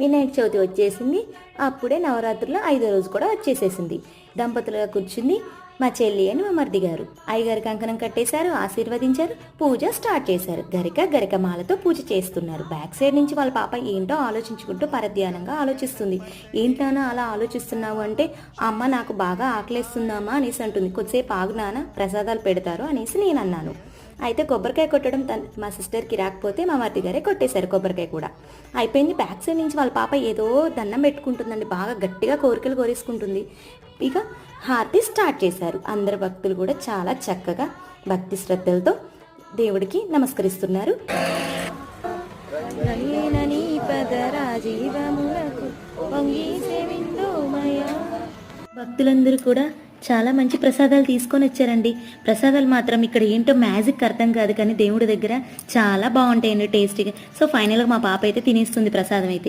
వినాయక చవితి వచ్చేసింది. అప్పుడే నవరాత్రుల్లో 5వ రోజు కూడా వచ్చేసేసింది. దంపతులుగా కూర్చుంది మా చెల్లి అని మా మరిది గారు. అయ్యగారి కంకణం కట్టేశారు, ఆశీర్వదించారు, పూజ స్టార్ట్ చేశారు. గరికమాలతో పూజ చేస్తున్నారు. బ్యాక్ సైడ్ నుంచి వాళ్ళ పాప ఏంటో ఆలోచించుకుంటూ పరధ్యానంగా ఆలోచిస్తుంది. ఏంటన్నా అలా ఆలోచిస్తున్నావు అంటే, అమ్మ నాకు బాగా ఆకలేస్తుందమ్మా అనేసి అంటుంది. కొద్దిసేపు ఆగు నాన్న, ప్రసాదాలు పెడతారు అనేసి నేను అన్నాను. అయితే కొబ్బరికాయ కొట్టడం మా సిస్టర్కి రాకపోతే మా మరిది గారే కొట్టేశారు కొబ్బరికాయ కూడా. అయిపోయింది. బ్యాక్ సైడ్ నుంచి వాళ్ళ పాప ఏదో దండం పెట్టుకుంటుందండి, బాగా గట్టిగా కోరికలు కోరేసుకుంటుంది. ఇక హారతి స్టార్ట్ చేశారు. అందరు భక్తులు కూడా చాలా చక్కగా భక్తి శ్రద్ధలతో దేవుడికి నమస్కరిస్తున్నారు. భక్తులందరూ కూడా చాలా మంచి ప్రసాదాలు తీసుకొని వచ్చారండి. ప్రసాదాలు మాత్రం ఇక్కడ ఏంటో మ్యాజిక్ అర్థం కాదు, కానీ దేవుడి దగ్గర చాలా బాగుంటాయండి టేస్టీగా. సో ఫైనల్గా మా పాప అయితే తినేస్తుంది ప్రసాదం అయితే.